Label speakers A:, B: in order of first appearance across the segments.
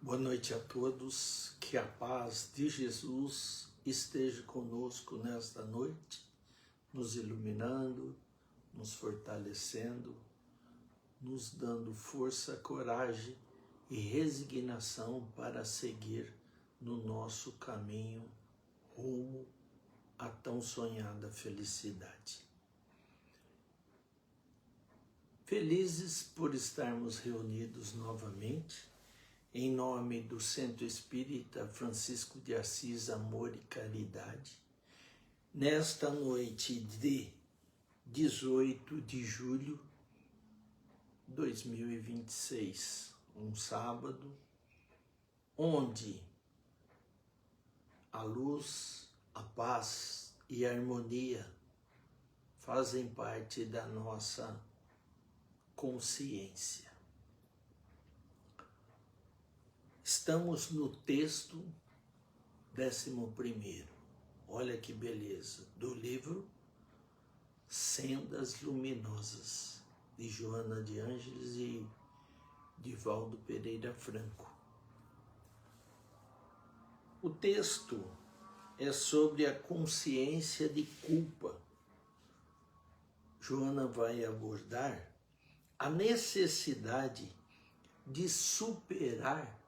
A: Boa noite a todos, que a paz de Jesus esteja conosco nesta noite, nos iluminando, nos fortalecendo, nos dando força, coragem e resignação para seguir no nosso caminho rumo à tão sonhada felicidade. Felizes por estarmos reunidos novamente, em nome do Centro Espírita Francisco de Assis, Amor e Caridade, nesta noite de 18 de julho de 2026, um sábado, onde a luz, a paz e a harmonia fazem parte da nossa consciência. Estamos no texto 11º, olha que beleza, do livro Sendas Luminosas, de Joana de Ângeles e Divaldo Pereira Franco. O texto é sobre a consciência de culpa. Joana vai abordar a necessidade de superar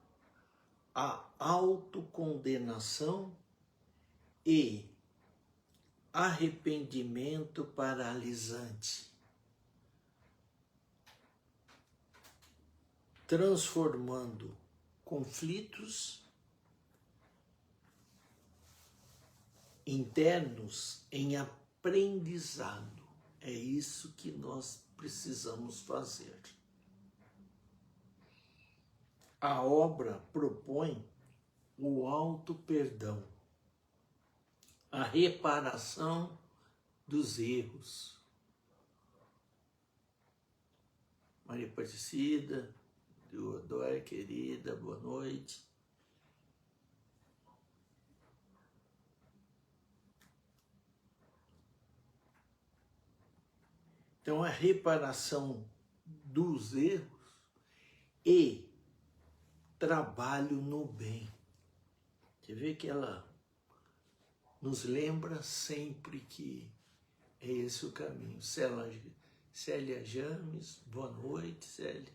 A: a autocondenação e arrependimento paralisante, transformando conflitos internos em aprendizado. É isso que nós precisamos fazer. A obra propõe o auto-perdão, a reparação dos erros. Maria Aparecida, Deodóia, querida, boa noite. Então, a reparação dos erros e trabalho no bem. Você vê que ela nos lembra sempre que é esse o caminho. Célia James, boa noite, Célia.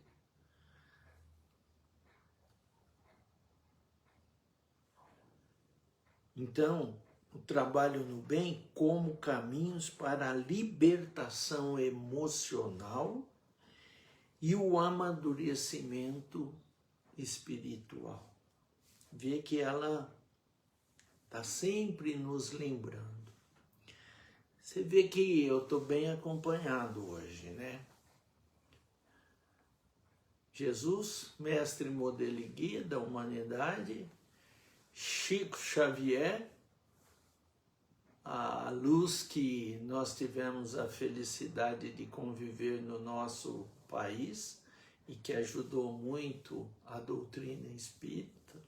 A: Então, o trabalho no bem como caminhos para a libertação emocional e o amadurecimento espiritual. Vê que ela está sempre nos lembrando. Você vê que eu estou bem acompanhado hoje, né? Jesus, mestre, modelo e guia da humanidade, Chico Xavier, a luz que nós tivemos a felicidade de conviver no nosso país e que ajudou muito a doutrina espírita,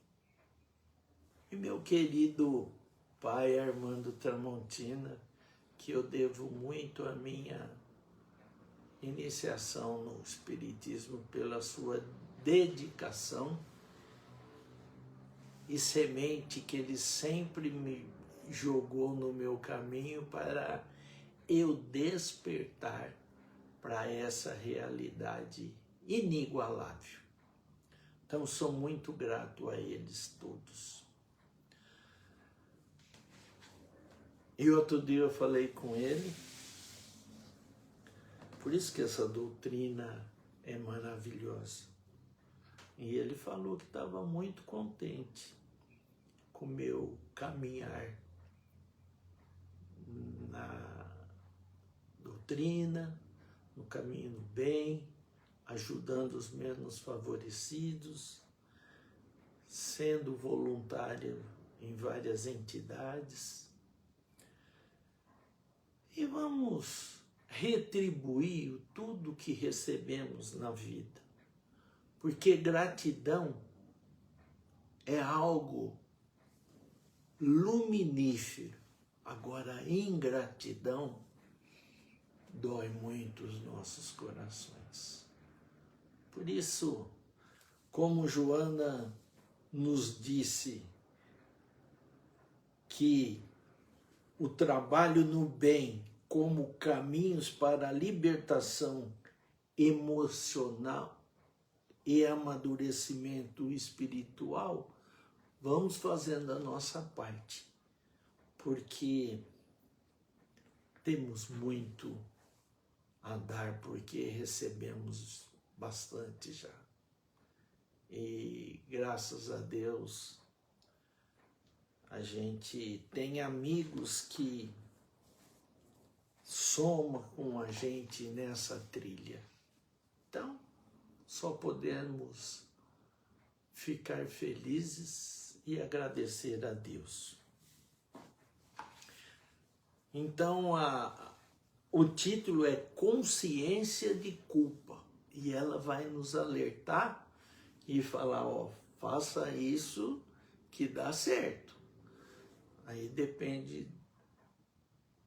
A: e meu querido pai Armando Tramontina, que eu devo muito a minha iniciação no espiritismo pela sua dedicação e semente que ele sempre me jogou no meu caminho para eu despertar para essa realidade inigualável. Então, sou muito grato a eles todos. E outro dia eu falei com ele, por isso que essa doutrina é maravilhosa. E ele falou que estava muito contente com o meu caminhar na doutrina, no caminho do bem, ajudando os menos favorecidos, sendo voluntário em várias entidades. E vamos retribuir tudo que recebemos na vida, porque gratidão é algo luminífero. Agora, a ingratidão dói muito os nossos corações. Por isso, como Joana nos disse que o trabalho no bem como caminhos para a libertação emocional e amadurecimento espiritual, vamos fazendo a nossa parte, porque temos muito a dar, porque recebemos bastante já. E graças a Deus, a gente tem amigos que somam com a gente nessa trilha. Então, só podemos ficar felizes e agradecer a Deus. Então, o título é Consciência de Culpa. E ela vai nos alertar e falar, ó, faça isso que dá certo. Aí depende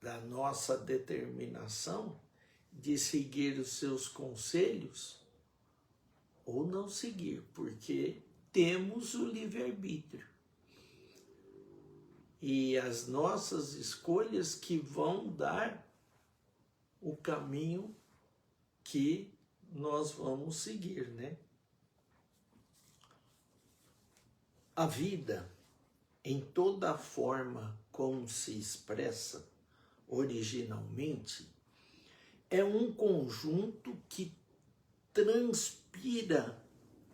A: da nossa determinação de seguir os seus conselhos ou não seguir, porque temos o livre-arbítrio. E as nossas escolhas que vão dar o caminho que nós vamos seguir, né? A vida, em toda a forma como se expressa originalmente, é um conjunto que transpira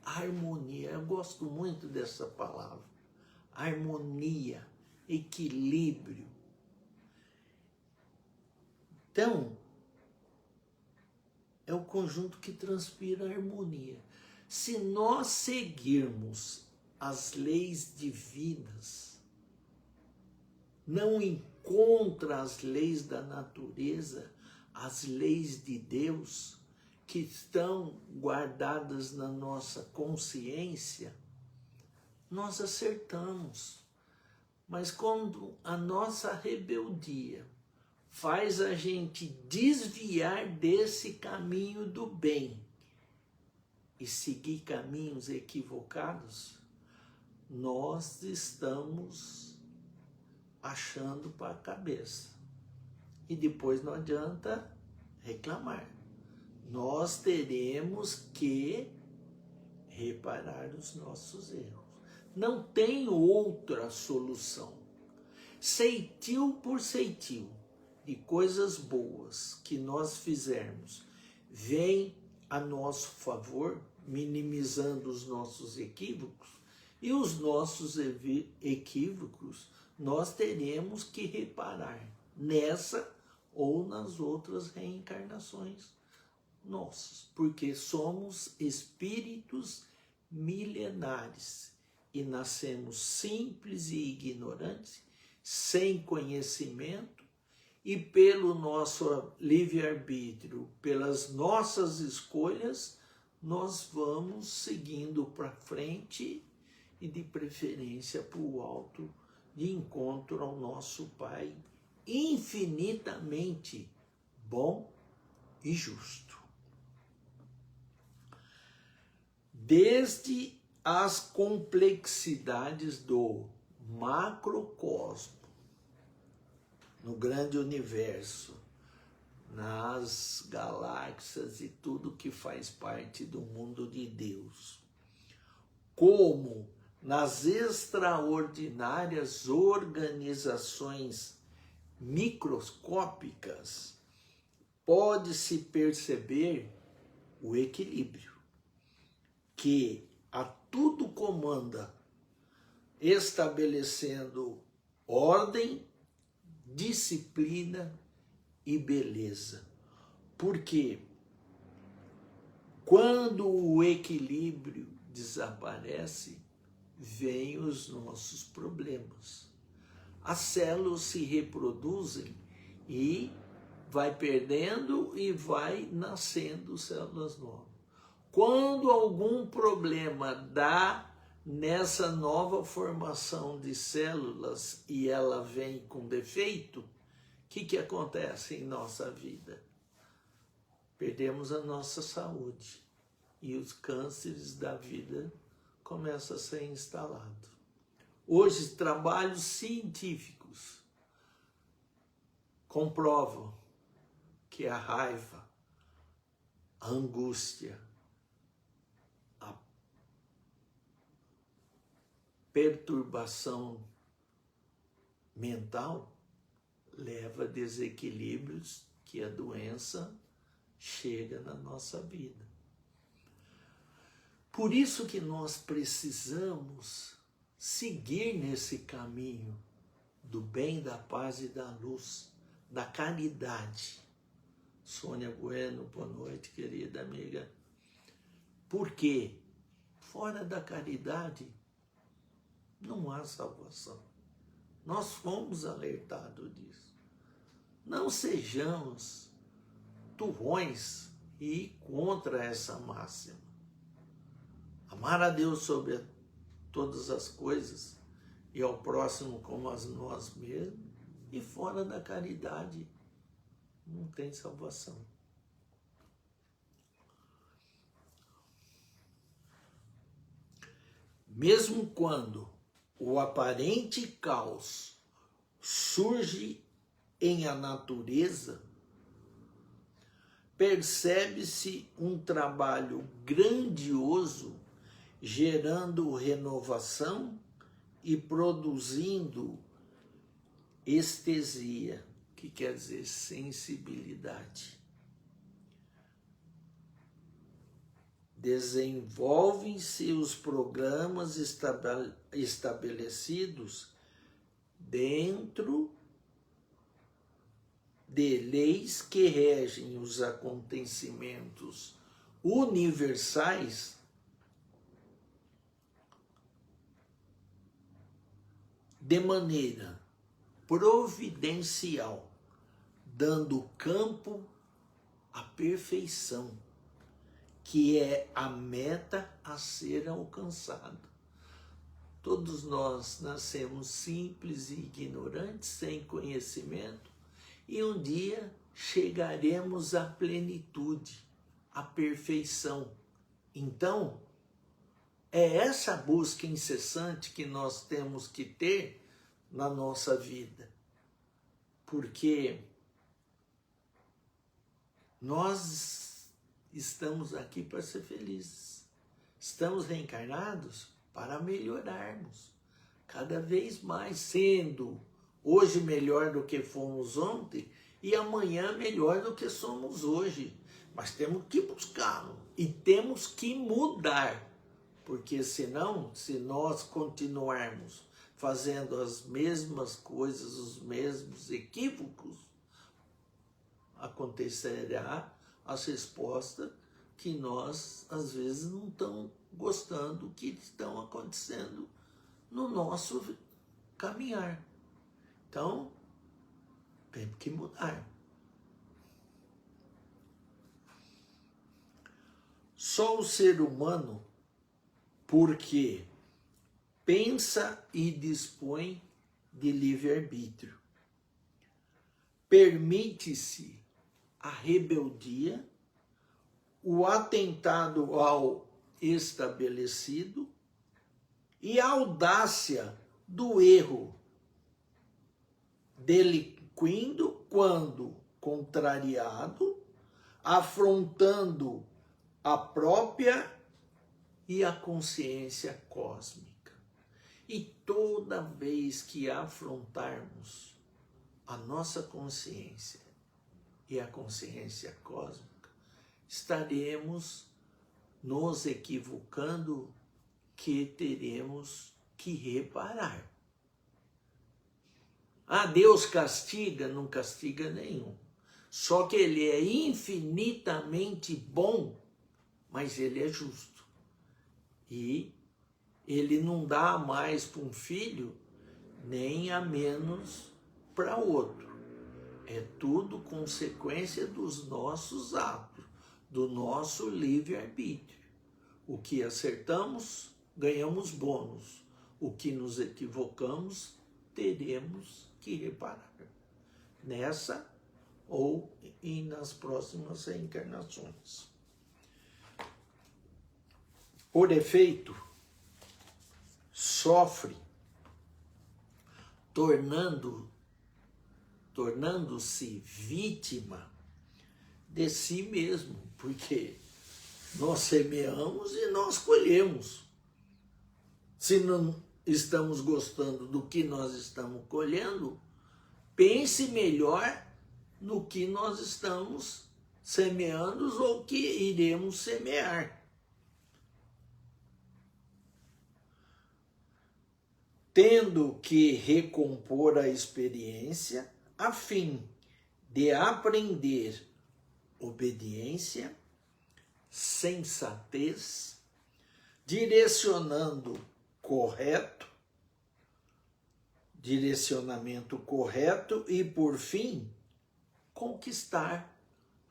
A: harmonia. Eu gosto muito dessa palavra. Harmonia, equilíbrio. Então, é o conjunto que transpira harmonia. Se nós seguirmos as leis divinas, não encontra as leis da natureza, as leis de Deus que estão guardadas na nossa consciência, nós acertamos. Mas quando a nossa rebeldia faz a gente desviar desse caminho do bem e seguir caminhos equivocados, nós estamos achando para a cabeça. E depois não adianta reclamar. Nós teremos que reparar os nossos erros. Não tem outra solução. Ceitil por ceitil de coisas boas que nós fizermos vem a nosso favor, minimizando os nossos equívocos, e os nossos equívocos nós teremos que reparar nessa ou nas outras reencarnações nossas, porque somos espíritos milenares e nascemos simples e ignorantes, sem conhecimento, e pelo nosso livre-arbítrio, pelas nossas escolhas, nós vamos seguindo para frente e de preferência para o alto, de encontro ao nosso Pai infinitamente bom e justo. Desde as complexidades do macrocosmo, no grande universo, nas galáxias e tudo que faz parte do mundo de Deus, como nas extraordinárias organizações microscópicas, pode-se perceber o equilíbrio, que a tudo comanda, estabelecendo ordem, disciplina e beleza. Porque quando o equilíbrio desaparece, vêm os nossos problemas. As células se reproduzem e vai perdendo e vai nascendo células novas. Quando algum problema dá nessa nova formação de células e ela vem com defeito, o que acontece em nossa vida? Perdemos a nossa saúde e os cânceres da vida começa a ser instalado. Hoje, trabalhos científicos comprovam que a raiva, a angústia, a perturbação mental leva a desequilíbrios que a doença chega na nossa vida. Por isso que nós precisamos seguir nesse caminho do bem, da paz e da luz, da caridade. Sônia Bueno, boa noite, querida amiga. Por quê? Fora da caridade não há salvação. Nós fomos alertados disso. Não sejamos turrões e ir contra essa máxima. Amar a Deus sobre todas as coisas e ao próximo como a nós mesmos, e fora da caridade não tem salvação. Mesmo quando o aparente caos surge em a natureza, percebe-se um trabalho grandioso gerando renovação e produzindo estesia, que quer dizer sensibilidade. Desenvolvem-se os programas estabelecidos dentro de leis que regem os acontecimentos universais de maneira providencial, dando campo à perfeição, que é a meta a ser alcançada. Todos nós nascemos simples e ignorantes, sem conhecimento, e um dia chegaremos à plenitude, à perfeição. Então, é essa busca incessante que nós temos que ter na nossa vida. Porque nós estamos aqui para ser felizes. Estamos reencarnados para melhorarmos cada vez mais, sendo hoje melhor do que fomos ontem e amanhã melhor do que somos hoje. Mas temos que buscá-lo e temos que mudar. Porque senão, se nós continuarmos fazendo as mesmas coisas, os mesmos equívocos, acontecerá as respostas que nós, às vezes, não estamos gostando que estão acontecendo no nosso caminhar. Então, temos que mudar. Só o ser humano, porque pensa e dispõe de livre-arbítrio, permite-se a rebeldia, o atentado ao estabelecido e a audácia do erro, delinquindo quando contrariado, afrontando a própria e a consciência cósmica. E toda vez que afrontarmos a nossa consciência e a consciência cósmica, estaremos nos equivocando, que teremos que reparar. Ah, Deus castiga? Não castiga nenhum. Só que ele é infinitamente bom, mas ele é justo. E ele não dá a mais para um filho, nem a menos para outro. É tudo consequência dos nossos atos, do nosso livre-arbítrio. O que acertamos, ganhamos bônus. O que nos equivocamos, teremos que reparar. Nessa ou nas próximas reencarnações. Por efeito, sofre, tornando-se vítima de si mesmo, porque nós semeamos e nós colhemos. Se não estamos gostando do que nós estamos colhendo, pense melhor no que nós estamos semeando ou que iremos semear. Tendo que recompor a experiência a fim de aprender obediência, sensatez, direcionamento correto e, por fim, conquistar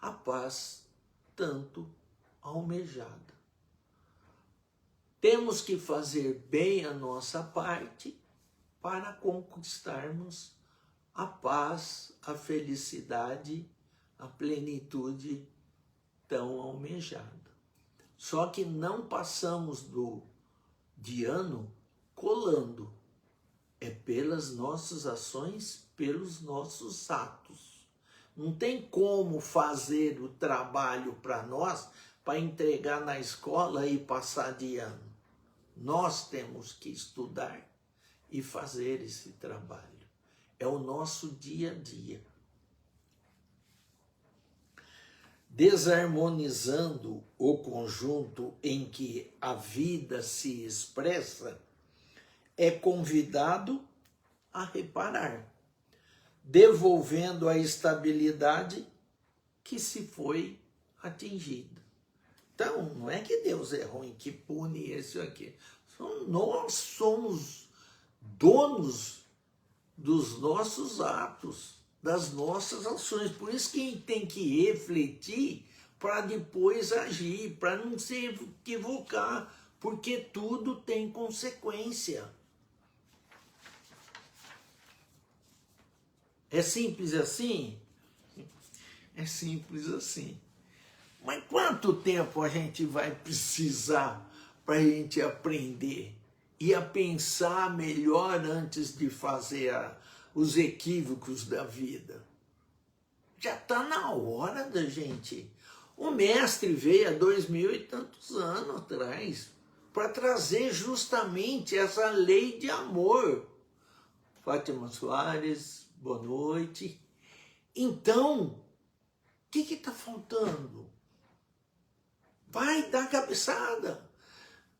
A: a paz tanto almejada. Temos que fazer bem a nossa parte para conquistarmos a paz, a felicidade, a plenitude tão almejada. Só que não passamos de ano colando. É pelas nossas ações, pelos nossos atos. Não tem como fazer o trabalho para nós, para entregar na escola e passar de ano. Nós temos que estudar e fazer esse trabalho. É o nosso dia a dia. Desarmonizando o conjunto em que a vida se expressa, é convidado a reparar, devolvendo a estabilidade que se foi atingida. Então, não é que Deus é ruim, que pune isso aqui. Nós somos donos dos nossos atos, das nossas ações. Por isso que tem que refletir para depois agir, para não se equivocar, porque tudo tem consequência. É simples assim? É simples assim. Mas quanto tempo a gente vai precisar para a gente aprender e a pensar melhor antes de fazer os equívocos da vida? Já está na hora da gente. O mestre veio há 2000 e tantos anos atrás para trazer justamente essa lei de amor. Fátima Soares, boa noite. Então, o que está faltando? Vai dar cabeçada.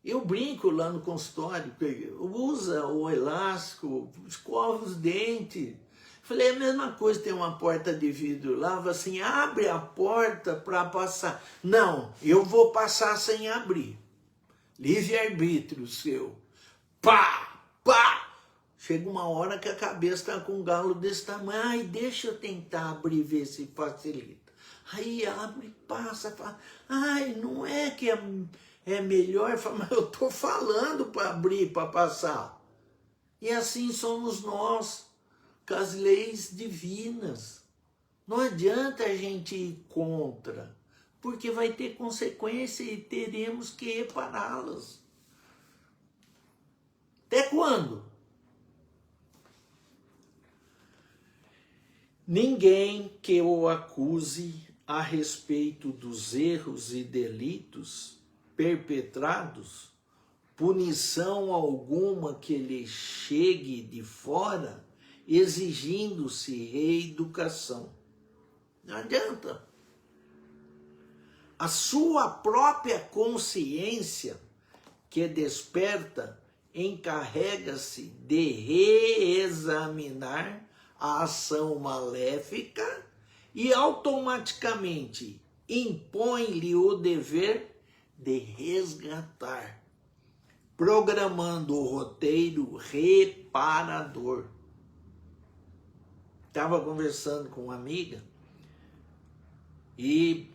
A: Eu brinco lá no consultório, usa o elástico, escova os dentes. Falei, é a mesma coisa, tem uma porta de vidro lá, assim, abre a porta para passar. Não, eu vou passar sem abrir. Livre-arbítrio seu. Pá, pá. Chega uma hora que a cabeça está com um galo desse tamanho. Ai, deixa eu tentar abrir, ver se facilita. Aí abre, passa, fala, ai, não é que é melhor, mas eu estou falando para abrir, para passar. E assim somos nós, com as leis divinas. Não adianta a gente ir contra, porque vai ter consequência e teremos que repará-las. Até quando? Ninguém que o acuse a respeito dos erros e delitos perpetrados, punição alguma que lhe chegue de fora, exigindo-se reeducação. Não adianta. A sua própria consciência que desperta encarrega-se de reexaminar a ação maléfica e automaticamente impõe-lhe o dever de resgatar, programando o roteiro reparador. Estava conversando com uma amiga e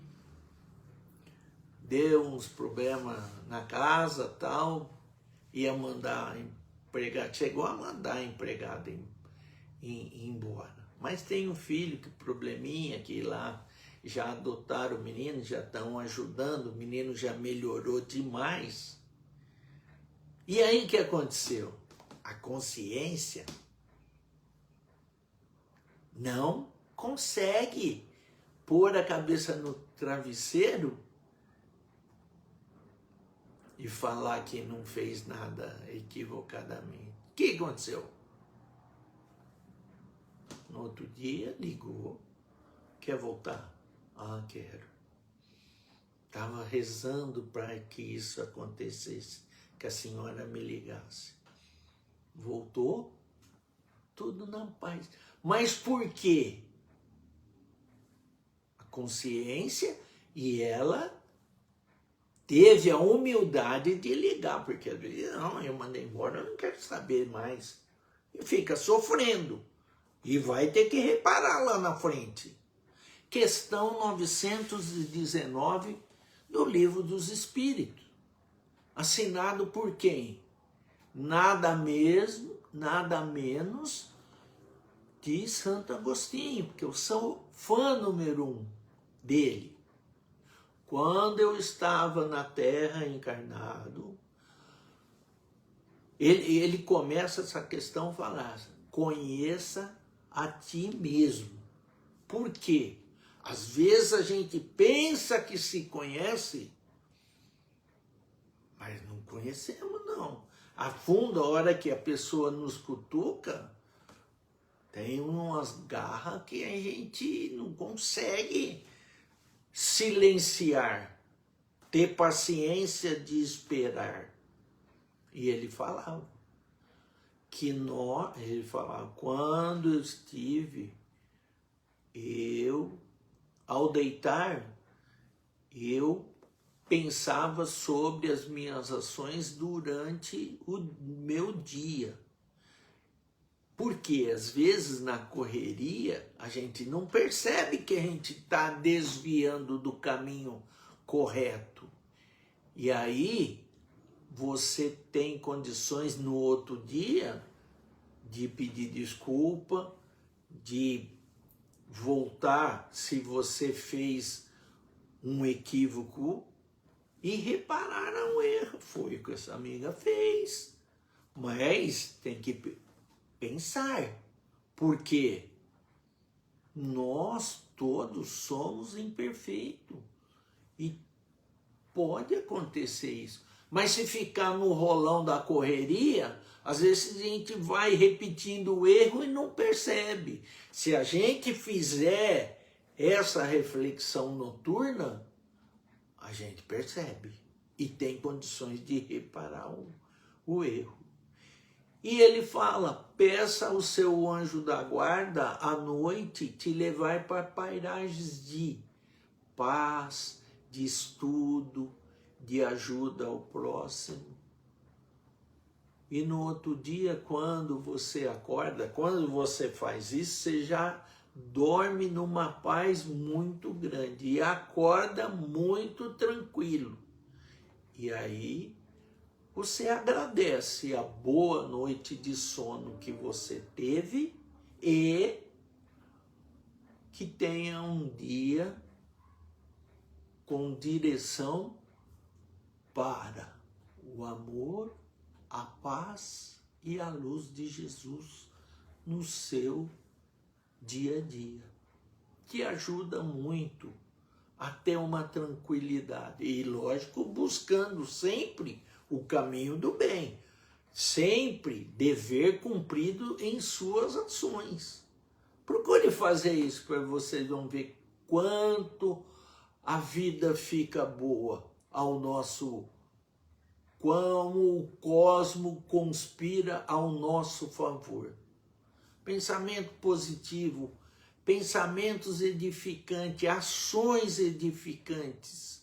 A: deu uns problemas na casa, tal, ia mandar empregado, chegou a mandar a empregada embora. Mas tem um filho que probleminha, que lá já adotaram o menino, já estão ajudando, o menino já melhorou demais. E aí o que aconteceu? A consciência não consegue pôr a cabeça no travesseiro e falar que não fez nada equivocadamente. O que aconteceu? No outro dia, ligou. Quer voltar? Ah, quero. Estava rezando para que isso acontecesse, que a senhora me ligasse. Voltou, tudo na paz. Mas por quê? A consciência, e ela teve a humildade de ligar, porque às vezes, não, eu mandei embora, eu não quero saber mais. E fica sofrendo. E vai ter que reparar lá na frente. Questão 919 do Livro dos Espíritos. Assinado por quem? Nada mesmo, nada menos que Santo Agostinho, porque eu sou fã número 1 dele. Quando eu estava na Terra encarnado, ele começa essa questão a falar, conheça a ti mesmo. Por quê? Às vezes a gente pensa que se conhece, mas não conhecemos não. A fundo, a hora que a pessoa nos cutuca, tem umas garras que a gente não consegue silenciar, ter paciência de esperar. E ele falava que ele falava, quando eu estive, ao deitar, eu pensava sobre as minhas ações durante o meu dia. Porque às vezes na correria a gente não percebe que a gente está desviando do caminho correto. E aí você tem condições no outro dia de pedir desculpa, de voltar se você fez um equívoco e reparar um erro. Foi o que essa amiga fez. Mas tem que pensar, porque nós todos somos imperfeitos e pode acontecer isso. Mas se ficar no rolão da correria, às vezes a gente vai repetindo o erro e não percebe. Se a gente fizer essa reflexão noturna, a gente percebe e tem condições de reparar o erro. E ele fala, peça ao seu anjo da guarda à noite te levar para pairagens de paz, de estudo, de ajuda ao próximo. E no outro dia, quando você acorda, quando você faz isso, você já dorme numa paz muito grande e acorda muito tranquilo. E aí você agradece a boa noite de sono que você teve e que tenha um dia com direção para o amor, a paz e a luz de Jesus no seu dia a dia, que ajuda muito a ter uma tranquilidade e, lógico, buscando sempre o caminho do bem, sempre dever cumprido em suas ações. Procure fazer isso para vocês vão ver quanto a vida fica boa ao nosso, como o cosmo conspira ao nosso favor. Pensamento positivo, pensamentos edificantes, ações edificantes.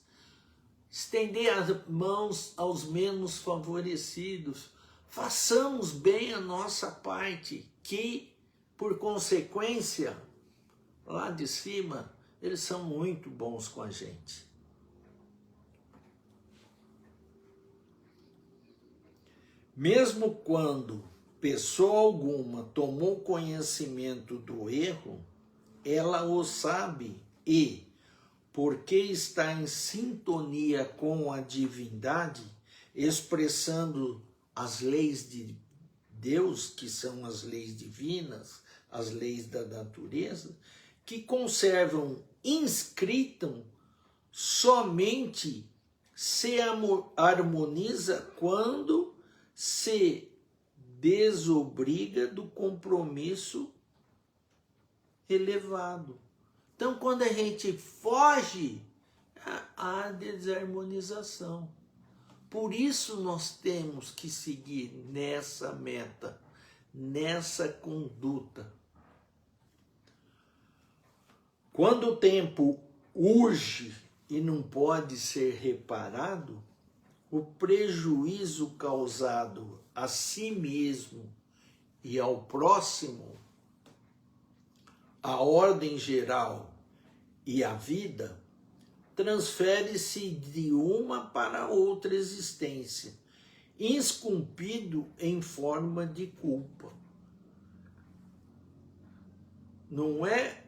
A: Estender as mãos aos menos favorecidos. Façamos bem a nossa parte, que, por consequência, lá de cima, eles são muito bons com a gente. Mesmo quando pessoa alguma tomou conhecimento do erro, ela o sabe e, porque está em sintonia com a divindade, expressando as leis de Deus, que são as leis divinas, as leis da natureza, que conservam, inscritam, somente se harmoniza quando se desobriga do compromisso elevado. Então, quando a gente foge, há desarmonização. Por isso nós temos que seguir nessa meta, nessa conduta. Quando o tempo urge e não pode ser reparado, o prejuízo causado a si mesmo e ao próximo, à ordem geral e à vida, transfere-se de uma para outra existência, esculpido em forma de culpa. Não é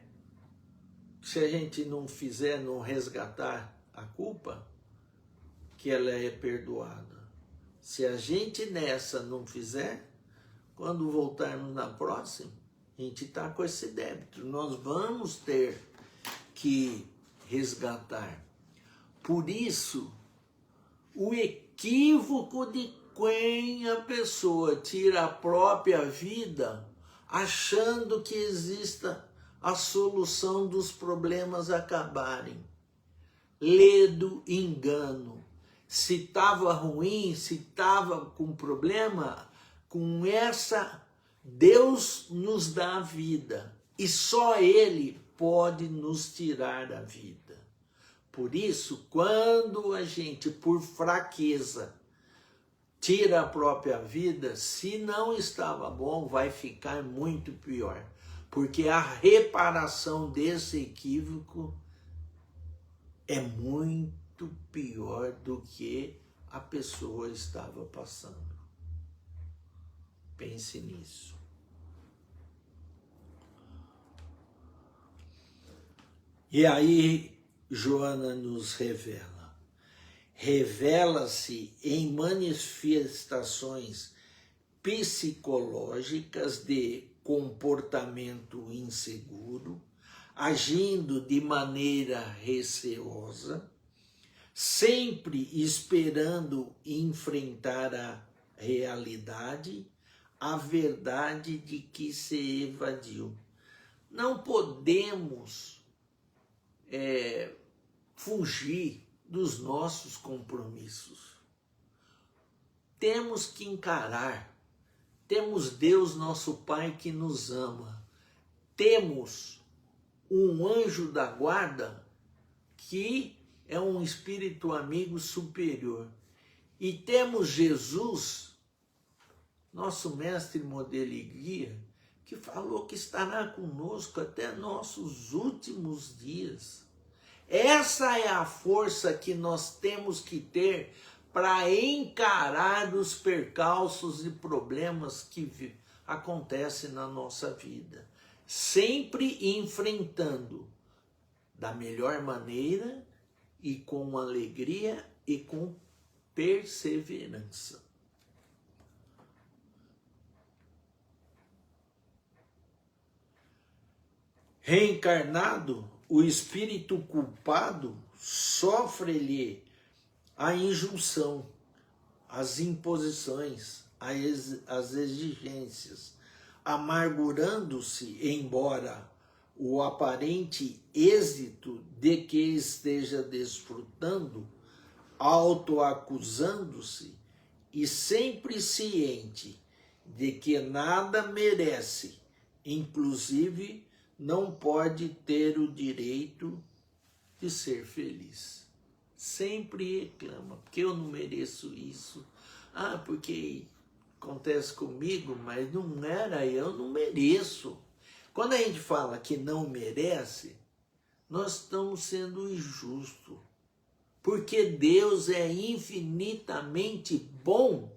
A: se a gente não fizer, não resgatar a culpa, que ela é perdoada. Se a gente nessa não fizer, quando voltarmos na próxima, a gente está com esse débito. Nós vamos ter que resgatar. Por isso, o equívoco de quem a pessoa tira a própria vida achando que exista a solução dos problemas acabarem. Ledo engano. Se estava ruim, se estava com problema, com essa, Deus nos dá a vida. E só Ele pode nos tirar a vida. Por isso, quando a gente, por fraqueza, tira a própria vida, se não estava bom, vai ficar muito pior. Porque a reparação desse equívoco é muito pior do que a pessoa estava passando. Pense nisso. E aí, Joana nos revela. Revela-se em manifestações psicológicas de comportamento inseguro, agindo de maneira receosa, sempre esperando enfrentar a realidade, a verdade de que se evadiu. Não podemos fugir dos nossos compromissos. Temos que encarar. Temos Deus, nosso Pai, que nos ama. Temos um anjo da guarda que é um espírito amigo superior. E temos Jesus, nosso mestre, modelo e guia, que falou que estará conosco até nossos últimos dias. Essa é a força que nós temos que ter para encarar os percalços e problemas que acontecem na nossa vida. Sempre enfrentando da melhor maneira e com alegria e com perseverança. Reencarnado, o espírito culpado sofre-lhe a injunção, as imposições, as exigências, amargurando-se, embora o aparente êxito de que esteja desfrutando, autoacusando-se e sempre ciente de que nada merece, inclusive não pode ter o direito de ser feliz. Sempre reclama, porque eu não mereço isso. Porque acontece comigo, mas não era, eu não mereço. Quando a gente fala que não merece, nós estamos sendo injustos. Porque Deus é infinitamente bom,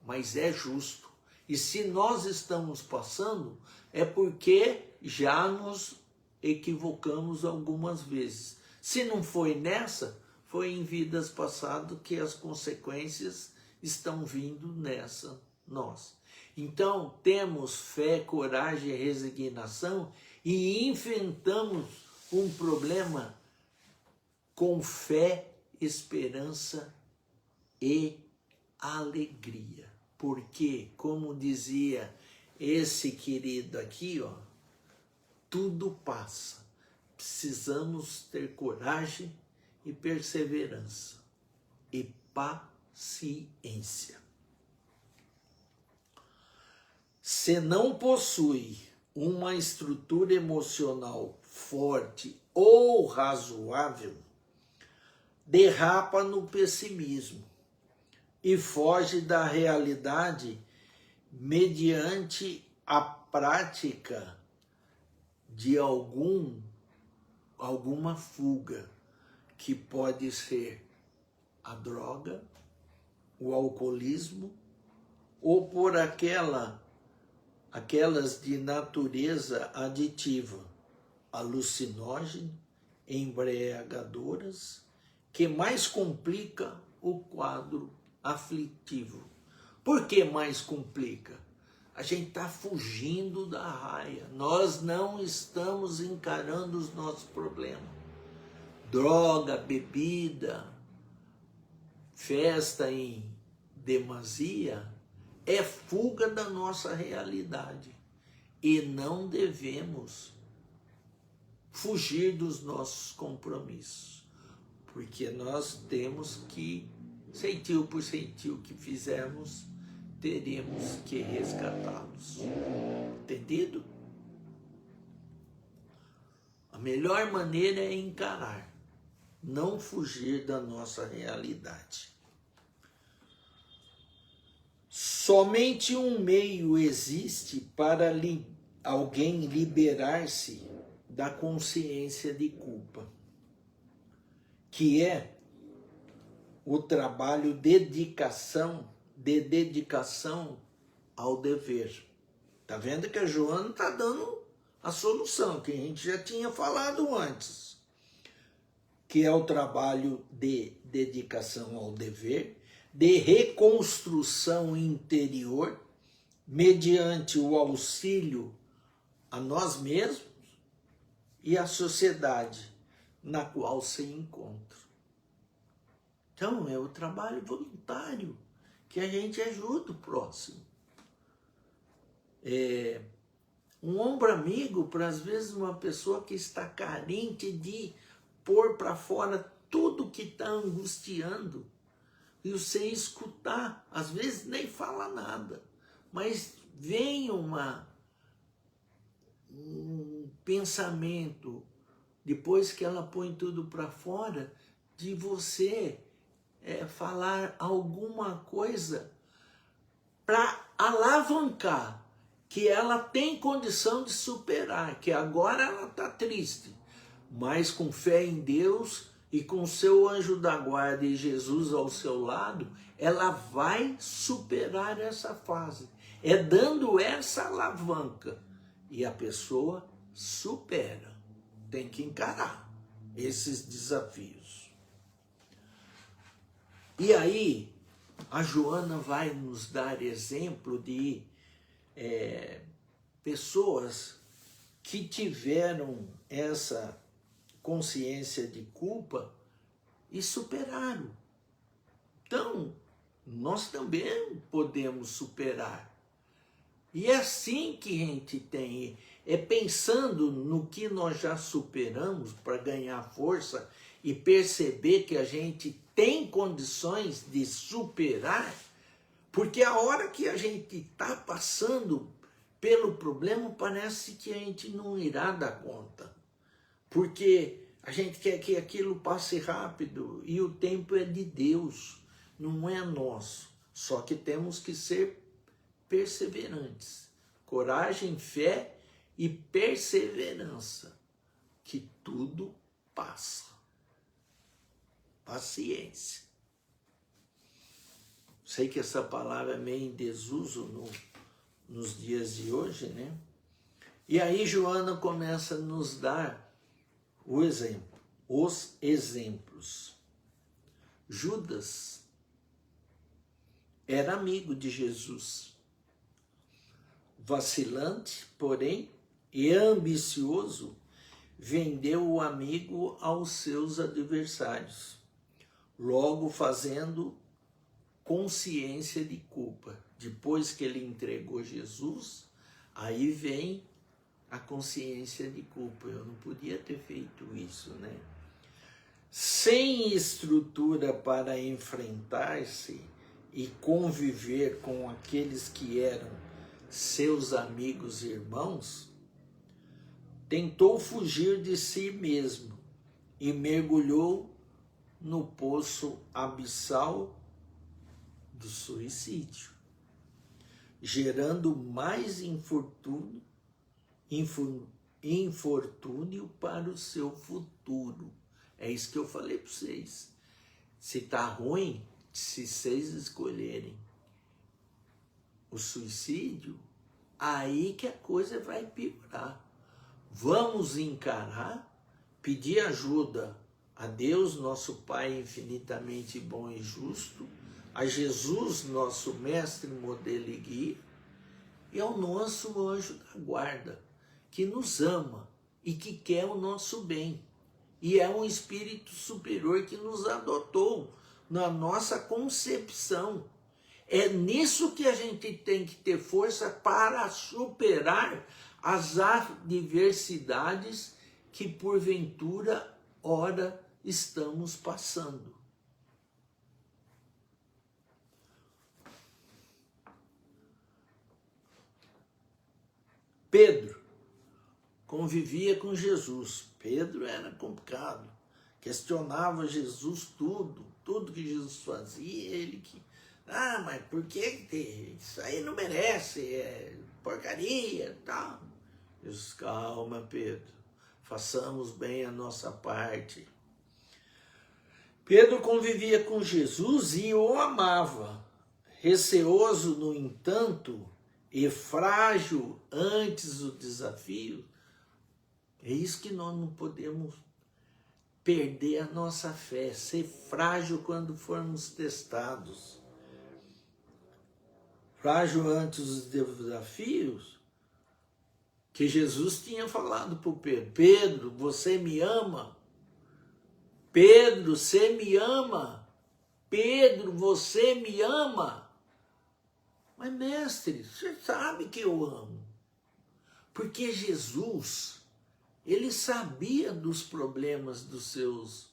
A: mas é justo. E se nós estamos passando, é porque já nos equivocamos algumas vezes. Se não foi nessa, foi em vidas passadas que as consequências estão vindo nessa nós. Então, temos fé, coragem e resignação e enfrentamos um problema com fé, esperança e alegria. Porque, como dizia esse querido aqui, ó, tudo passa. Precisamos ter coragem e perseverança e paciência. Se não possui uma estrutura emocional forte ou razoável, derrapa no pessimismo e foge da realidade mediante a prática de alguma fuga, que pode ser a droga, o alcoolismo, ou por aquelas de natureza aditiva, alucinógena, embriagadoras, que mais complica o quadro aflitivo. Por que mais complica? A gente está fugindo da raia, nós não estamos encarando os nossos problemas. Droga, bebida, festa em demasia é fuga da nossa realidade e não devemos fugir dos nossos compromissos, porque nós temos que, ceitil por ceitil que fizermos, teremos que resgatá-los. Entendido? A melhor maneira é encarar, não fugir da nossa realidade. Somente um meio existe para alguém liberar-se da consciência de culpa, que é o trabalho de dedicação ao dever. Tá vendo que a Joana está dando a solução, que a gente já tinha falado antes, que é o trabalho de dedicação ao dever, de reconstrução interior, mediante o auxílio a nós mesmos e à sociedade na qual se encontra. Então, é o trabalho voluntário, que a gente ajuda o próximo. Um ombro amigo, para às vezes uma pessoa que está carente de pôr para fora tudo que está angustiando, e você escutar, às vezes nem fala nada, mas vem um pensamento, depois que ela põe tudo para fora, de você falar alguma coisa para alavancar, que ela tem condição de superar, que agora ela está triste, mas com fé em Deus e com seu anjo da guarda e Jesus ao seu lado, ela vai superar essa fase. É dando essa alavanca e a pessoa supera. Tem que encarar esses desafios. E aí, a Joana vai nos dar exemplo de pessoas que tiveram essa consciência de culpa e superaram. Então, nós também podemos superar. E é assim que a gente tem, pensando no que nós já superamos para ganhar força e perceber que a gente tem condições de superar, porque a hora que a gente está passando pelo problema, parece que a gente não irá dar conta. Porque a gente quer que aquilo passe rápido e o tempo é de Deus, não é nosso. Só que temos que ser perseverantes. Coragem, fé e perseverança, que tudo passa. Paciência. Sei que essa palavra é meio em desuso nos dias de hoje, né? E aí Joana começa a nos dar os exemplos. Judas era amigo de Jesus. Vacilante, porém, e ambicioso, vendeu o amigo aos seus adversários, logo fazendo consciência de culpa. Depois que ele entregou Jesus, aí vem a consciência de culpa. Eu não podia ter feito isso, né? Sem estrutura para enfrentar-se e conviver com aqueles que eram seus amigos e irmãos, tentou fugir de si mesmo e mergulhou no poço abissal do suicídio, gerando mais infortúnio para o seu futuro. É isso que eu falei para vocês. Se tá ruim, se vocês escolherem o suicídio, aí que a coisa vai piorar. Vamos encarar, pedir ajuda a Deus, nosso Pai infinitamente bom e justo, a Jesus, nosso mestre, modelo e guia, e ao nosso anjo da guarda, que nos ama e que quer o nosso bem. E é um espírito superior que nos adotou na nossa concepção. É nisso que a gente tem que ter força para superar as adversidades que porventura, ora, estamos passando. Pedro convivia com Jesus. Pedro era complicado, questionava Jesus tudo que Jesus fazia, ele que... mas por que isso aí não merece, é porcaria e tal. Jesus, calma, Pedro, façamos bem a nossa parte. Pedro convivia com Jesus e o amava, receoso, no entanto, e frágil antes do desafio. É isso que nós não podemos perder a nossa fé, ser frágil quando formos testados. Frágil antes dos desafios, que Jesus tinha falado para o Pedro: Pedro, você me ama? Pedro, você me ama? Pedro, você me ama? Mas, mestre, você sabe que eu amo. Porque Jesus, ele sabia dos problemas dos seus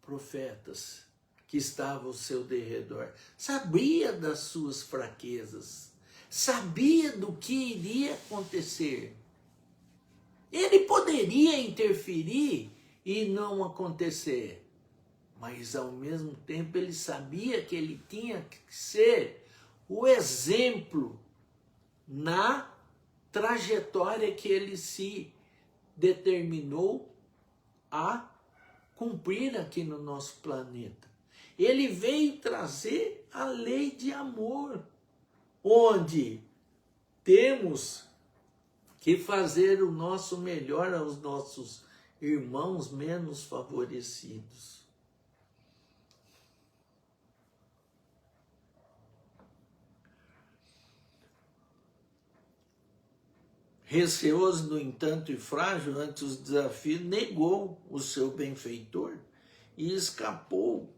A: profetas que estavam ao seu derredor, sabia das suas fraquezas, sabia do que iria acontecer. Ele poderia interferir e não acontecer, mas ao mesmo tempo ele sabia que ele tinha que ser o exemplo na trajetória que ele se determinou a cumprir aqui no nosso planeta. Ele veio trazer a lei de amor, onde temos que fazer o nosso melhor aos nossos irmãos menos favorecidos. Receoso, no entanto, e frágil ante os desafios, negou o seu benfeitor e escapou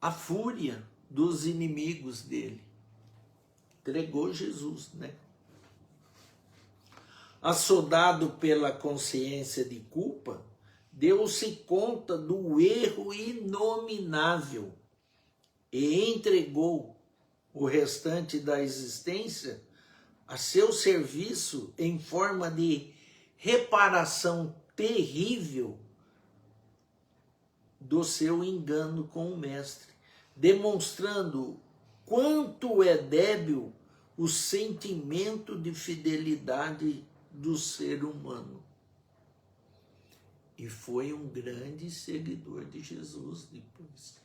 A: à fúria dos inimigos dele. Entregou Jesus, né? Assodado pela consciência de culpa, deu-se conta do erro inominável e entregou o restante da existência a seu serviço em forma de reparação terrível do seu engano com o mestre, demonstrando quanto é débil o sentimento de fidelidade do ser humano. E foi um grande seguidor de Jesus depois.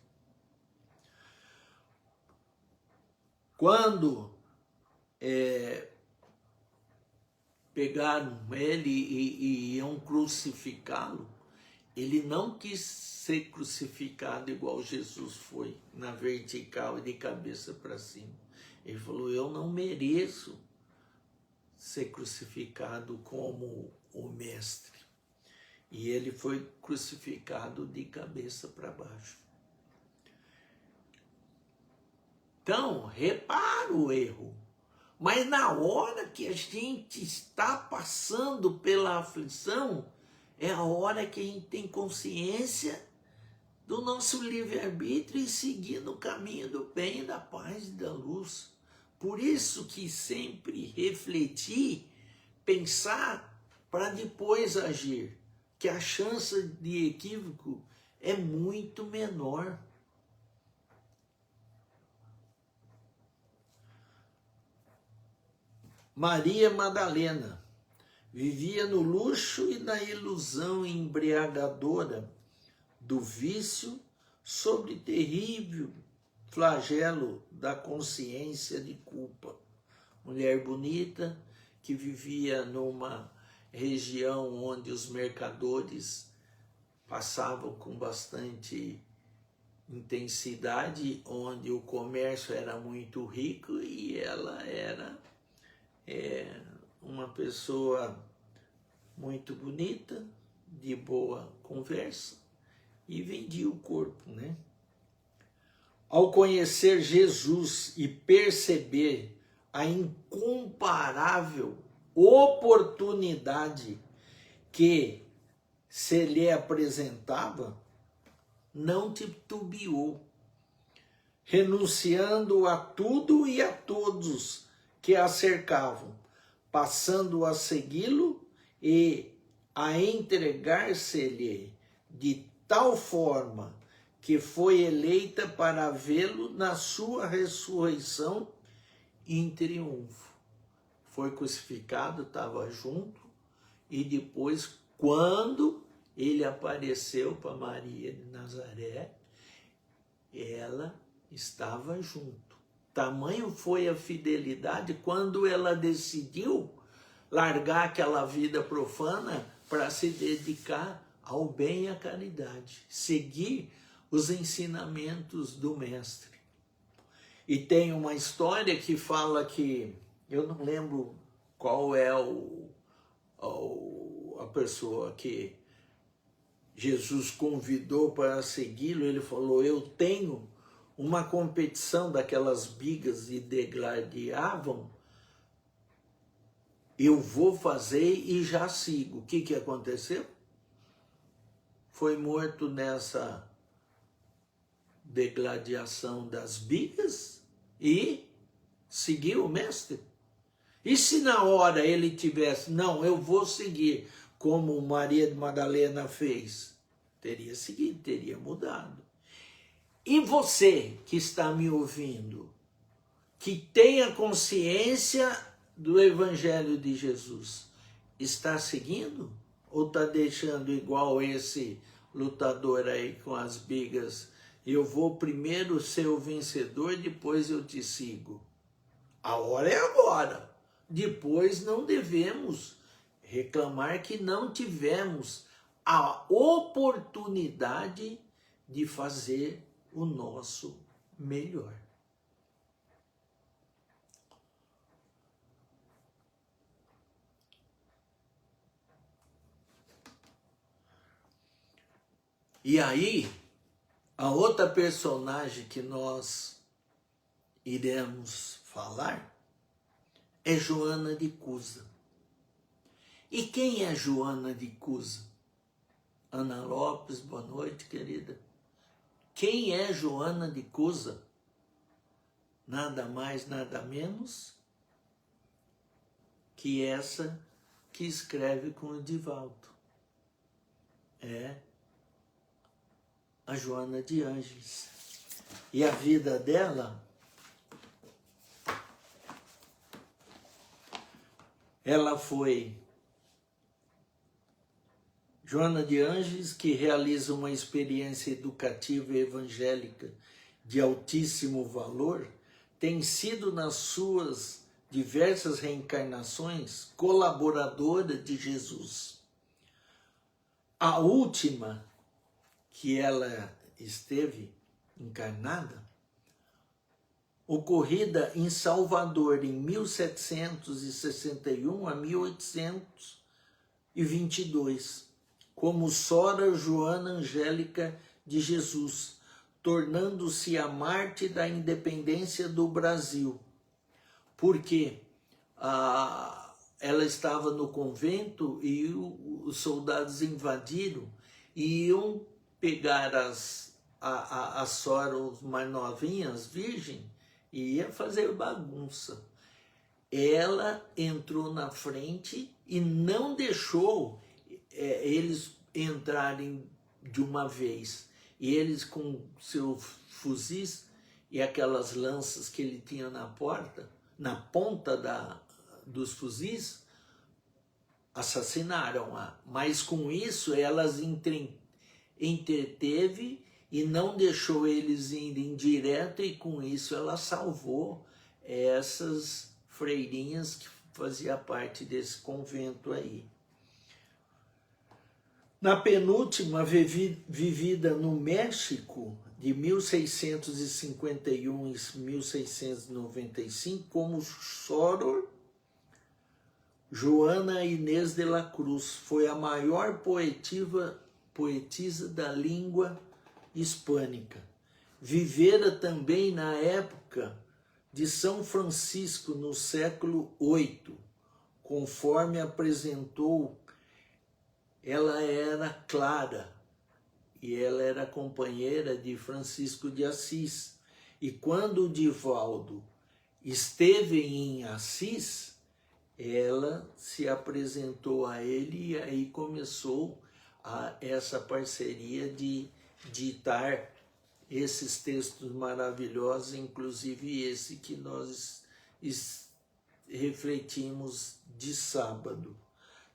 A: Quando pegaram ele e iam crucificá-lo, ele não quis ser crucificado igual Jesus foi, na vertical e de cabeça para cima. Ele falou, eu não mereço ser crucificado como o mestre. E ele foi crucificado de cabeça para baixo. Então, repara o erro. Mas na hora que a gente está passando pela aflição, é a hora que a gente tem consciência do nosso livre-arbítrio e seguir no caminho do bem, da paz e da luz. Por isso que sempre refletir, pensar para depois agir, que a chance de equívoco é muito menor. Maria Madalena vivia no luxo e na ilusão embriagadora do vício sobre terrível flagelo da consciência de culpa. Mulher bonita que vivia numa região onde os mercadores passavam com bastante intensidade, onde o comércio era muito rico e ela era uma pessoa muito bonita, de boa conversa, e vendia o corpo, né? Ao conhecer Jesus e perceber a incomparável oportunidade que se lhe apresentava, não titubeou, renunciando a tudo e a todos que a cercavam, passando a segui-lo e a entregar-se-lhe de tal forma que foi eleita para vê-lo na sua ressurreição em triunfo. Foi crucificado, estava junto, e depois, quando ele apareceu para Maria de Nazaré, ela estava junto. Tamanho foi a fidelidade quando ela decidiu largar aquela vida profana para se dedicar ao bem e à caridade, seguir os ensinamentos do mestre. E tem uma história que fala que, eu não lembro qual é a pessoa que Jesus convidou para segui-lo, ele falou, eu tenho uma competição daquelas bigas e degladiavam, eu vou fazer e já sigo. O que aconteceu? Foi morto nessa degladiação das bigas e seguiu o mestre. E se na hora ele tivesse, não, eu vou seguir, como Maria de Madalena fez, teria seguido, teria mudado. E você que está me ouvindo, que tem a consciência do Evangelho de Jesus, está seguindo? Ou está deixando igual esse lutador aí com as bigas? Eu vou primeiro ser o vencedor, depois eu te sigo. A hora é agora. Depois não devemos reclamar que não tivemos a oportunidade de fazer o nosso melhor. E aí, a outra personagem que nós iremos falar é Joana de Cusa. E quem é Joana de Cusa? Ana Lopes, boa noite, querida. Quem é Joana de Cusa? Nada mais, nada menos que essa que escreve com o Divaldo. É a Joana de Ângeles. E a vida dela, ela foi Joana de Ângeles, que realiza uma experiência educativa e evangélica de altíssimo valor, tem sido nas suas diversas reencarnações colaboradora de Jesus. A última que ela esteve encarnada, ocorrida em Salvador em 1761 a 1822, como Sora Joana Angélica de Jesus, tornando-se a Mártir da independência do Brasil. Porque ela estava no convento e os soldados invadiram e iam pegar as Soras mais novinhas, virgem, e ia fazer bagunça. Ela entrou na frente e não deixou eles entrarem de uma vez. E eles, com seus fuzis e aquelas lanças que ele tinha na porta, na ponta dos fuzis, assassinaram-a. Mas com isso elas entreteve e não deixou eles irem direto, e com isso ela salvou essas freirinhas que faziam parte desse convento aí. Na penúltima, vivida no México, de 1651 e 1695, como Sor Joana Inês de la Cruz, foi a maior poetisa da língua hispânica. Vivera também na época de São Francisco, no século VIII, conforme apresentou. Ela era clara e ela era companheira de Francisco de Assis. E quando o Divaldo esteve em Assis, ela se apresentou a ele, e aí começou essa parceria de ditar esses textos maravilhosos, inclusive esse que nós refletimos de sábado.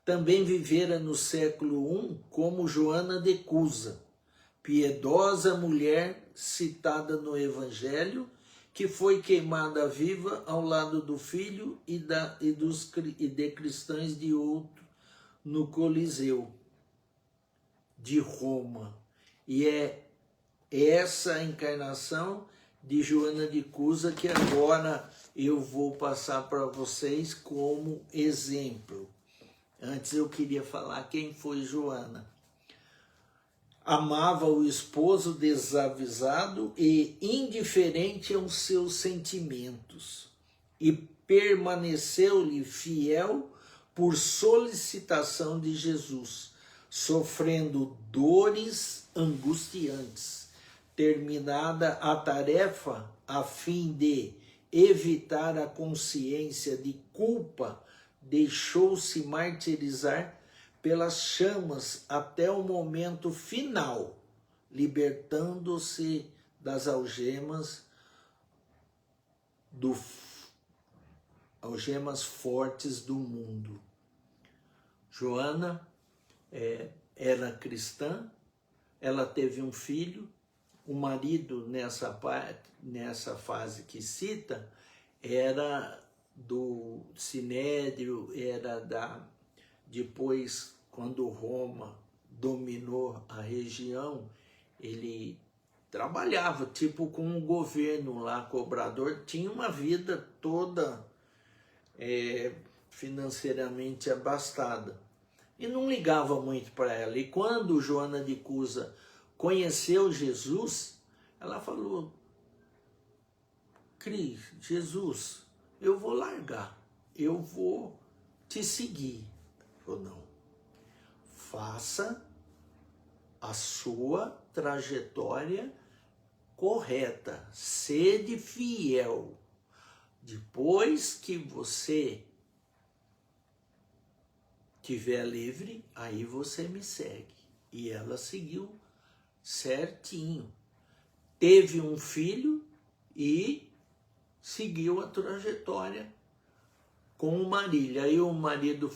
A: Também vivera no século I como Joana de Cusa, piedosa mulher citada no Evangelho, que foi queimada viva ao lado do filho e de cristãos de outro no Coliseu de Roma. E é essa encarnação de Joana de Cusa que agora eu vou passar para vocês como exemplo. Antes eu queria falar quem foi Joana. Amava o esposo desavisado e indiferente aos seus sentimentos, e permaneceu-lhe fiel por solicitação de Jesus, sofrendo dores angustiantes. Terminada a tarefa, a fim de evitar a consciência de culpa, deixou-se martirizar pelas chamas até o momento final, libertando-se das algemas fortes do mundo. Joana era cristã, ela teve um filho, o marido nessa fase que cita era do Sinédrio, depois, quando Roma dominou a região, ele trabalhava tipo com o governo lá, cobrador, tinha uma vida toda financeiramente abastada e não ligava muito para ela. E quando Joana de Cusa conheceu Jesus, ela falou: Cris, Jesus, eu vou largar, eu vou te seguir. Ou não, faça a sua trajetória correta, sede fiel. Depois que você estiver livre, aí você me segue. E ela seguiu certinho. Teve um filho e seguiu a trajetória com o marido. Aí o marido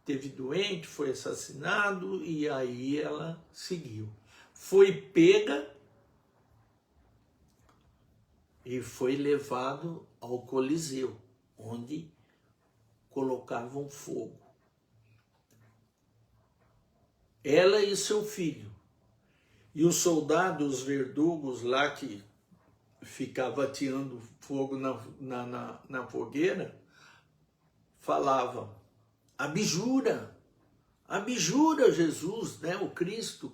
A: teve doente, foi assassinado, e aí ela seguiu. Foi pega e foi levado ao Coliseu, onde colocavam fogo. ela e seu filho. E os soldados, os verdugos lá que ficavam ateando fogo na fogueira, falavam, abjura Jesus, né, o Cristo.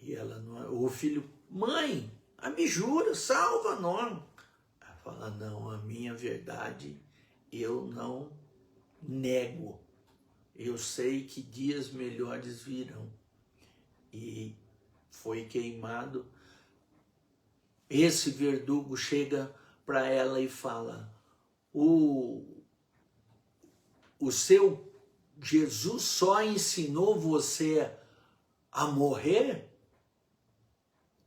A: E ela, o filho, mãe, abjura, salva nós. Ela fala, não, a minha verdade eu não nego. Eu sei que dias melhores virão. E foi queimado. Esse verdugo chega para ela e fala, o seu Jesus só ensinou você a morrer?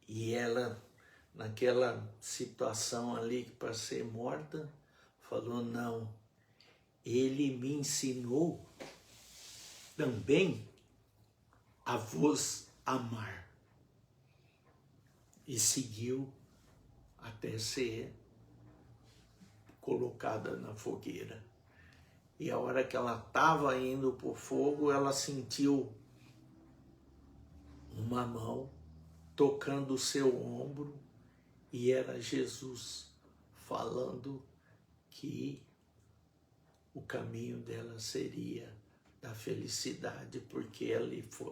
A: E ela, naquela situação ali para ser morta, falou, não, ele me ensinou também a vos amar. E seguiu até ser colocada na fogueira. E a hora que ela estava indo para o fogo, ela sentiu uma mão tocando o seu ombro, e era Jesus falando que o caminho dela seria da felicidade, porque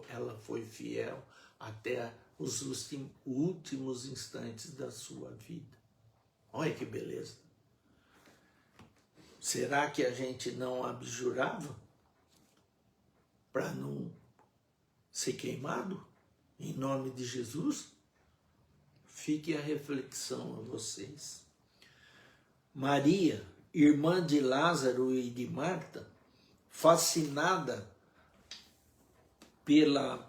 A: ela foi fiel até os últimos instantes da sua vida. Olha que beleza! Será que a gente não abjurava para não ser queimado? Em nome de Jesus? Fique a reflexão a vocês. Maria, irmã de Lázaro e de Marta, fascinada pela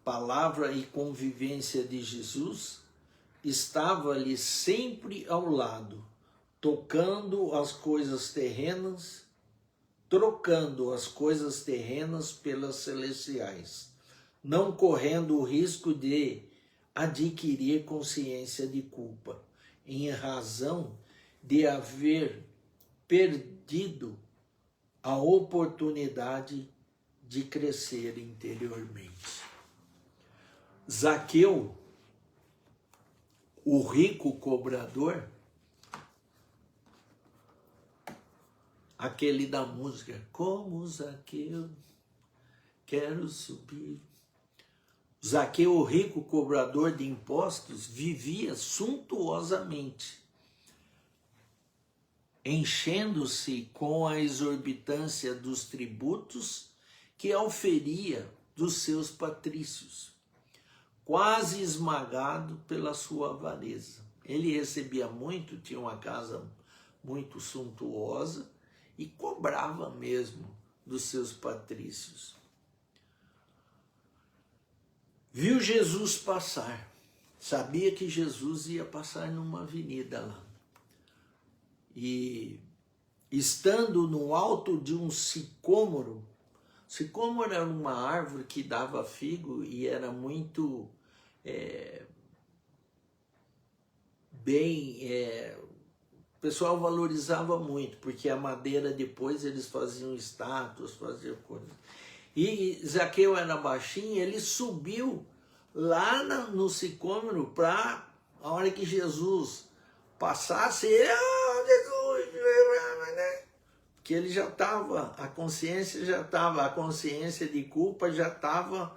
A: palavra e convivência de Jesus, estava-lhe sempre ao lado, tocando as coisas terrenas, trocando as coisas terrenas pelas celestiais, não correndo o risco de adquirir consciência de culpa, em razão de haver perdido a oportunidade de crescer interiormente. Zaqueu, o rico cobrador, aquele da música, como Zaqueu, quero subir. Zaqueu, o rico cobrador de impostos, vivia suntuosamente, enchendo-se com a exorbitância dos tributos que auferia dos seus patrícios, quase esmagado pela sua avareza. Ele recebia muito, tinha uma casa muito suntuosa e cobrava mesmo dos seus patrícios. Viu Jesus passar, sabia que Jesus ia passar numa avenida lá. E estando no alto de um sicômoro era uma árvore que dava figo e era muito o pessoal valorizava muito, porque a madeira depois eles faziam estátuas, faziam coisas. E Zaqueu era baixinho, ele subiu lá no sicômoro para a hora que Jesus passasse, ele, Jesus, né? Que ele já estava, a consciência de culpa já estava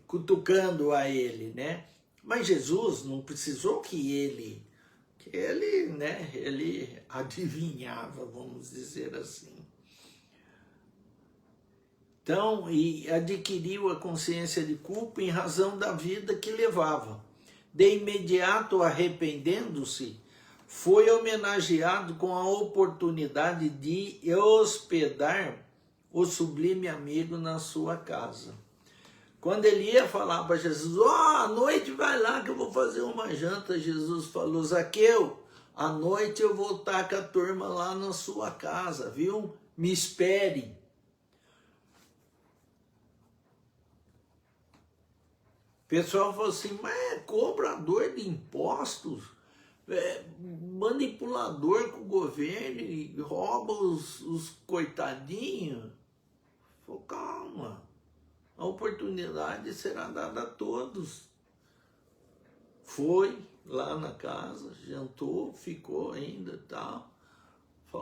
A: cutucando a ele, né? Mas Jesus não precisou que ele adivinhava, vamos dizer assim. Então, e adquiriu a consciência de culpa em razão da vida que levava. De imediato, arrependendo-se, foi homenageado com a oportunidade de hospedar o sublime amigo na sua casa. Quando ele ia falar para Jesus, à noite vai lá que eu vou fazer uma janta, Jesus falou, Zaqueu, à noite eu vou estar com a turma lá na sua casa, viu? Me espere. O pessoal falou assim, mas é cobrador de impostos, manipulador com o governo e rouba os coitadinhos. Falei, calma, a oportunidade será dada a todos. Foi lá na casa, jantou, ficou ainda, tal,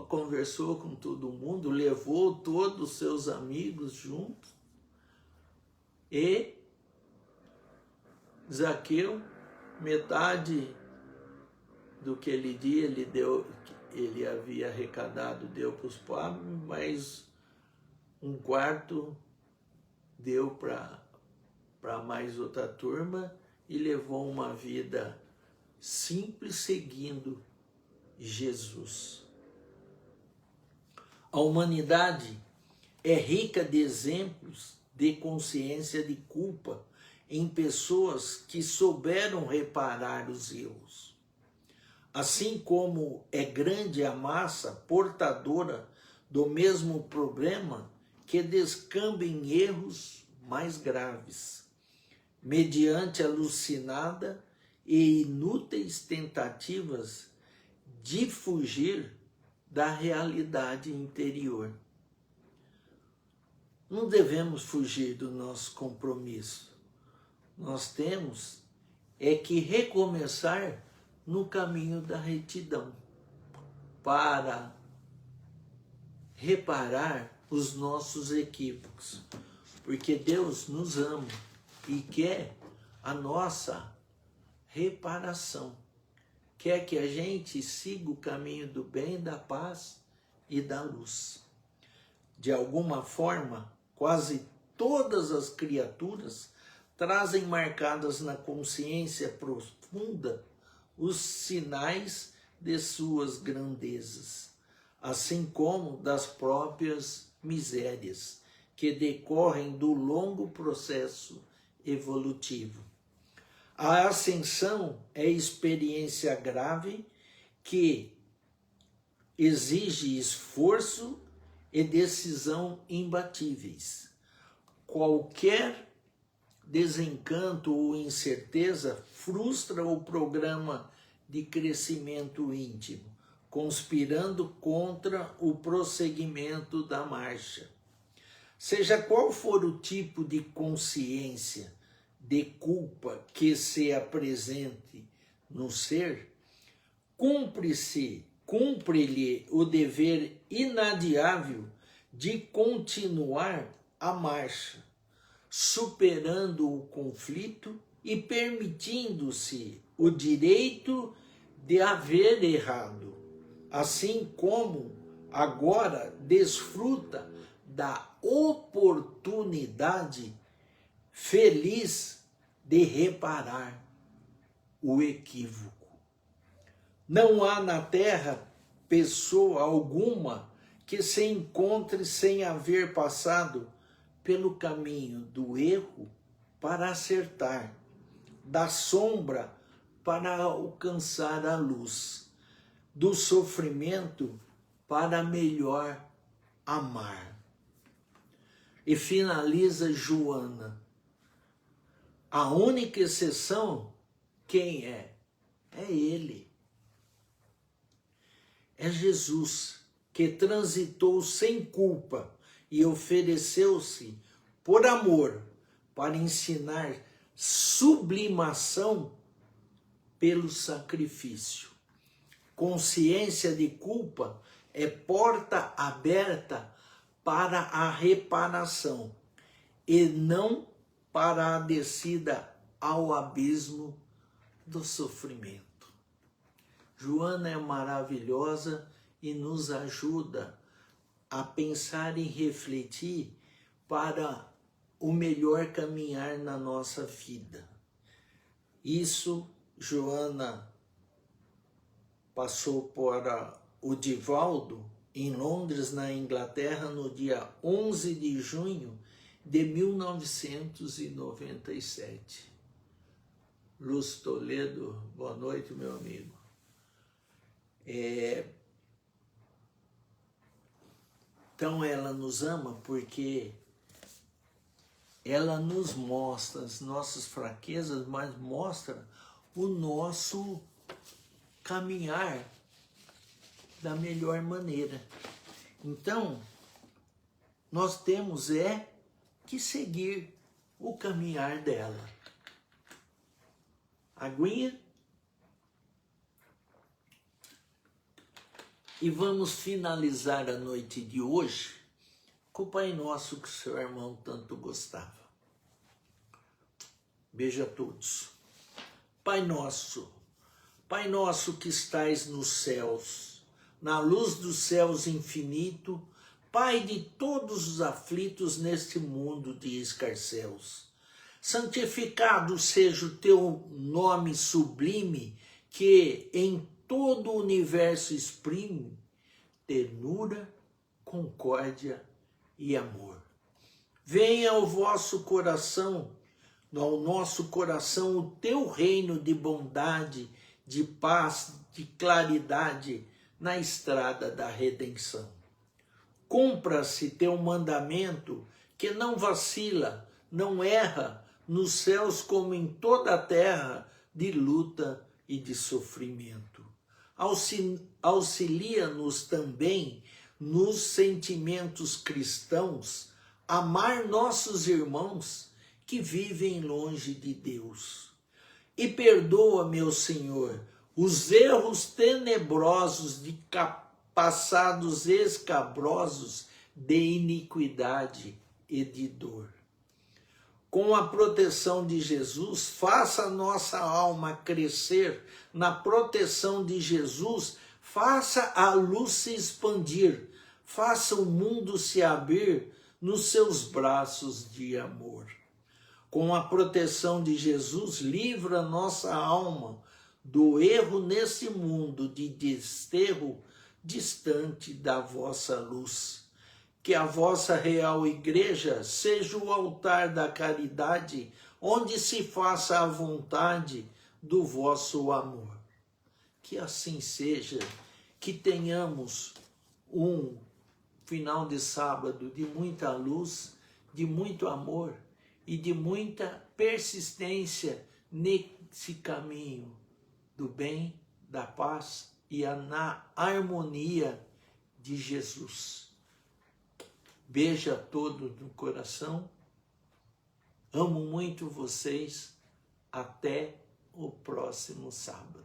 A: conversou com todo mundo, levou todos os seus amigos juntos. E Zaqueu, metade do que ele deu, ele havia arrecadado, deu para os pobres, mas um quarto deu para mais outra turma e levou uma vida simples seguindo Jesus. A humanidade é rica de exemplos de consciência de culpa em pessoas que souberam reparar os erros. Assim como é grande a massa portadora do mesmo problema que descamba em erros mais graves, mediante alucinada e inúteis tentativas de fugir da realidade interior. Não devemos fugir do nosso compromisso. Nós temos que recomeçar no caminho da retidão para reparar os nossos equívocos, porque Deus nos ama e quer a nossa reparação, quer que a gente siga o caminho do bem, da paz e da luz. De alguma forma, quase todas as criaturas trazem marcadas na consciência profunda os sinais de suas grandezas, assim como das próprias misérias que decorrem do longo processo evolutivo. A ascensão é experiência grave que exige esforço e decisão imbatíveis. Qualquer desencanto ou incerteza frustra o programa de crescimento íntimo, conspirando contra o prosseguimento da marcha. Seja qual for o tipo de consciência de culpa que se apresente no ser, cumpre-lhe o dever inadiável de continuar a marcha, superando o conflito e permitindo-se o direito de haver errado, assim como agora desfruta da oportunidade feliz de reparar o equívoco. Não há na Terra pessoa alguma que se encontre sem haver passado pelo caminho do erro para acertar, da sombra para alcançar a luz, do sofrimento para melhor amar. E finaliza Joana. A única exceção, quem é? É Ele. É Jesus, que transitou sem culpa e ofereceu-se por amor para ensinar sublimação pelo sacrifício. Consciência de culpa é porta aberta para a reparação e não para a descida ao abismo do sofrimento. Joana é maravilhosa e nos ajuda a pensar e refletir para o melhor caminhar na nossa vida. Isso, Joana passou para o Divaldo, em Londres, na Inglaterra, no dia 11 de junho de 1997. Luz Toledo, boa noite, meu amigo. Então ela nos ama porque ela nos mostra as nossas fraquezas, mas mostra o nosso caminhar da melhor maneira. Então, nós temos que seguir o caminhar dela. Aguinha. E vamos finalizar a noite de hoje com o Pai Nosso que seu irmão tanto gostava. Beijo a todos. Pai Nosso que estais nos céus, na luz dos céus infinito, Pai de todos os aflitos neste mundo de escarcéus, santificado seja o teu nome sublime, que em todo o universo exprime ternura, concórdia e amor. Venha ao vosso coração, ao nosso coração, o teu reino de bondade, de paz, de claridade na estrada da redenção. Cumpra-se teu mandamento, que não vacila, não erra, nos céus como em toda a terra, de luta e de sofrimento. Auxilia-nos também nos sentimentos cristãos, amar nossos irmãos que vivem longe de Deus. E perdoa, meu Senhor, os erros tenebrosos de passados escabrosos de iniquidade e de dor. Com a proteção de Jesus, faça a nossa alma crescer na proteção de Jesus, faça a luz se expandir, faça o mundo se abrir nos seus braços de amor. Com a proteção de Jesus, livra nossa alma do erro nesse mundo de desterro distante da vossa luz. Que a vossa real igreja seja o altar da caridade, onde se faça a vontade do vosso amor. Que assim seja, que tenhamos um final de sábado de muita luz, de muito amor e de muita persistência nesse caminho do bem, da paz e na harmonia de Jesus. Beijo a todos no coração. Amo muito vocês. Até o próximo sábado.